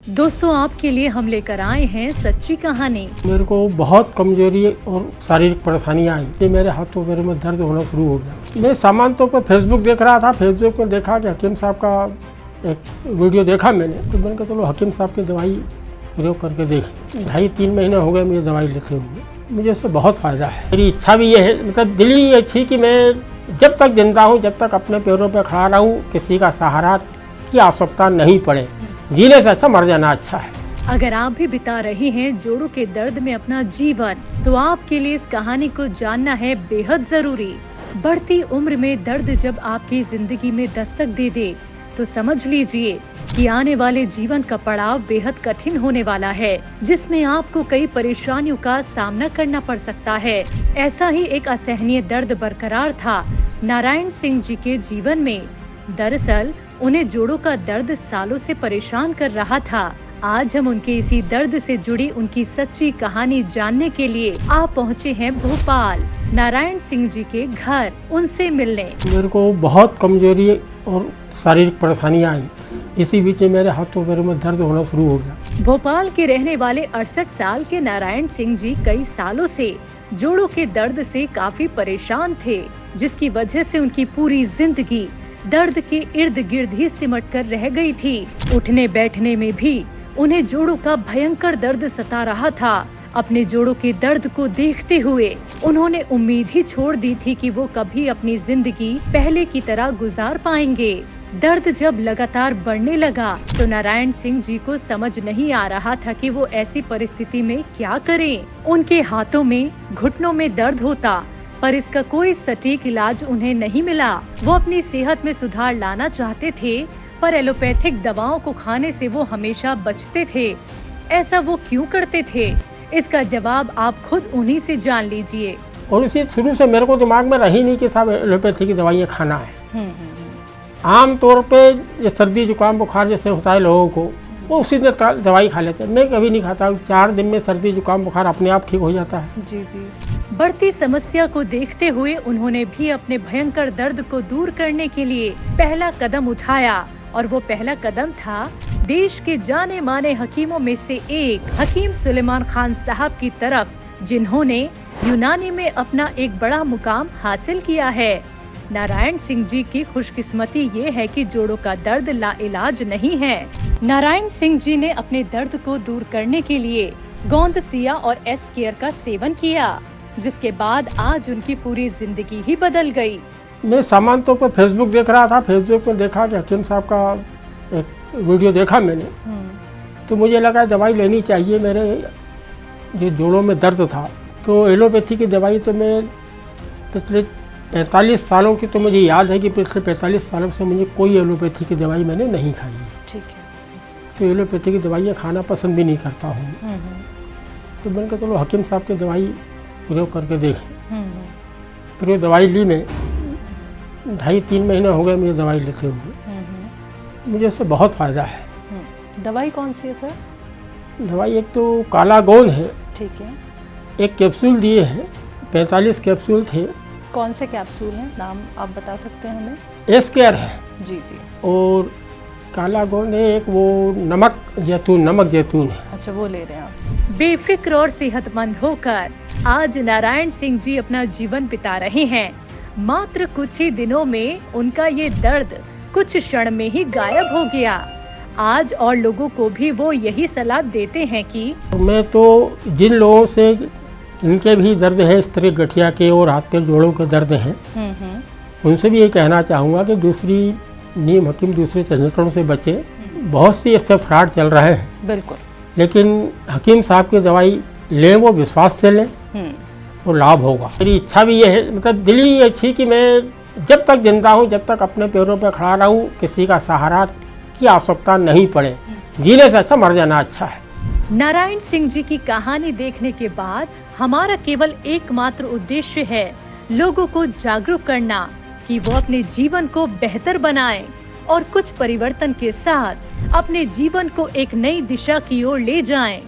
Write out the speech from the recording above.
दोस्तों, आपके लिए हम लेकर आए हैं सच्ची कहानी। मेरे को बहुत कमजोरी और शारीरिक परेशानियां आई कि मेरे हाथों पैरों में दर्द होना शुरू हो गया। मैं सामान्य तौर पर फेसबुक देख रहा था। फेसबुक में देखा कि हकीम साहब का एक वीडियो देखा मैंने, तो मैंने कहा चलो हकीम साहब की दवाई प्रयोग करके देखें। 2.5-3 महीने हो गए मुझे दवाई लेते हुए, मुझे उससे बहुत फ़ायदा है। मेरी इच्छा भी ये है, मतलब दिल ही ये थी कि मैं जब तक जिंदा हूँ, जब तक अपने पैरों पर खड़ा रहूँ, किसी का सहारा की आवश्यकता नहीं पड़े। जीने से अच्छा मर जाना अच्छा है। अगर आप भी बिता रहे हैं जोड़ों के दर्द में अपना जीवन, तो आपके लिए इस कहानी को जानना है बेहद जरूरी। बढ़ती उम्र में दर्द जब आपकी जिंदगी में दस्तक दे दे, तो समझ लीजिए कि आने वाले जीवन का पड़ाव बेहद कठिन होने वाला है, जिसमें आपको कई परेशानियों का सामना करना पड़ सकता है। ऐसा ही एक असहनीय दर्द बरकरार था नारायण सिंह जी के जीवन में। दरअसल उन्हें जोड़ों का दर्द सालों से परेशान कर रहा था। आज हम उनके इसी दर्द से जुड़ी उनकी सच्ची कहानी जानने के लिए आप पहुंचे हैं भोपाल नारायण सिंह जी के घर, उनसे मिलने। मेरे को बहुत कमजोरी और शारीरिक परेशानियां आई। इसी बीच मेरे हाथों पैरों में दर्द होना शुरू हो गया। भोपाल के रहने वाले 68 साल के नारायण सिंह जी कई सालों से जोड़ों के दर्द से काफी परेशान थे, जिसकी वजह से उनकी पूरी जिंदगी दर्द के इर्द गिर्द ही सिमट कर रह गई थी। उठने बैठने में भी उन्हें जोड़ों का भयंकर दर्द सता रहा था। अपने जोड़ों के दर्द को देखते हुए उन्होंने उम्मीद ही छोड़ दी थी कि वो कभी अपनी जिंदगी पहले की तरह गुजार पाएंगे। दर्द जब लगातार बढ़ने लगा, तो नारायण सिंह जी को समझ नहीं आ रहा था कि वो ऐसी परिस्थिति में क्या करें। उनके हाथों में, घुटनों में दर्द होता, पर इसका कोई सटीक इलाज उन्हें नहीं मिला। वो अपनी सेहत में सुधार लाना चाहते थे, पर एलोपैथिक दवाओं को खाने से वो हमेशा बचते थे। ऐसा वो क्यों करते थे? इसका जवाब आप खुद उन्हीं से जान लीजिए। और इसी शुरू से मेरे को दिमाग में रही नहीं कि साहब एलोपैथी की दवाइयाँ खाना है। आम तौर पे ये सर्दी जुकाम बुखार जैसे होता है लोगों को, वो उसी दिन दवाई खा लेते हैं। मैं कभी नहीं खाता। 4 दिन में सर्दी जुकाम बुखार अपने आप ठीक हो जाता है। जी। बढ़ती समस्या को देखते हुए उन्होंने भी अपने भयंकर दर्द को दूर करने के लिए पहला कदम उठाया, और वो पहला कदम था देश के जाने माने हकीमों में से एक हकीम सुलेमान खान साहब की तरफ, जिन्होंने यूनानी में अपना एक बड़ा मुकाम हासिल किया है। नारायण सिंह जी की खुशकिस्मती ये है कि जोड़ों का दर्द लाइलाज नहीं है। नारायण सिंह जी ने अपने दर्द को दूर करने के लिए गोंद सिया और एस केयर का सेवन किया, जिसके बाद आज उनकी पूरी जिंदगी ही बदल गई। मैं सामान्य तौर पर फेसबुक देख रहा था। फेसबुक में देखा कि हकीम साहब का एक वीडियो देखा मैंने, तो मुझे लगा दवाई लेनी चाहिए। मेरे जो जोड़ों में दर्द था, तो एलोपैथी की दवाई तो मैं पिछले 45 सालों की, तो मुझे याद है कि पिछले 45 सालों से मुझे कोई एलोपैथी की दवाई मैंने नहीं खाई है। ठीक है। तो एलोपैथी की दवाइयाँ खाना पसंद भी नहीं करता हूँ। तो मैंने कहा चलो हकीम साहब की दवाई प्रयोग करके देखें। फिर वो दवाई ली मैं। 2.5-3 महीने हो गए मुझे दवाई लेते हुए, मुझे उससे बहुत फ़ायदा है। दवाई कौन सी है सर? दवाई एक तो काला गोंद है। ठीक है। एक कैप्सूल दिए हैं, 45 कैप्सूल थे। कौन से कैप्सूल हैं, नाम आप बता सकते हैं हमें? एस केयर है। जी। और काला गोंद है एक, वो नमक जैतून है। अच्छा, वो ले रहे हैं आप। बेफिक्र और सेहतमंद होकर आज नारायण सिंह जी अपना जीवन बिता रहे हैं। मात्र कुछ ही दिनों में उनका ये दर्द कुछ क्षण में ही गायब हो गया। आज और लोगों को भी वो यही सलाह देते हैं कि मैं तो जिन लोगों से इनके भी दर्द है, इस तरह गठिया के और हाथ पैर जोड़ों के दर्द हैं, उनसे भी ये कहना चाहूँगा कि दूसरी नीम हकीम दूसरे झंझटों से बचे। बहुत सी इससे फ्रॉड चल रहे हैं। बिल्कुल। लेकिन हकीम साहब की दवाई लें, वो विश्वास से लें, तो लाभ होगा। मेरी इच्छा भी ये है, मतलब दिल ही ये थी कि मैं जब तक जिंदा हूँ, जब तक अपने पैरों पर खड़ा रहूँ, किसी का सहारा की आवश्यकता नहीं पड़े। जीने से अच्छा मर जाना अच्छा है। नारायण सिंह जी की कहानी देखने के बाद हमारा केवल एकमात्र उद्देश्य है लोगों को जागरूक करना कि वो अपने जीवन को बेहतर बनाएं और कुछ परिवर्तन के साथ अपने जीवन को एक नई दिशा की ओर ले जाएं।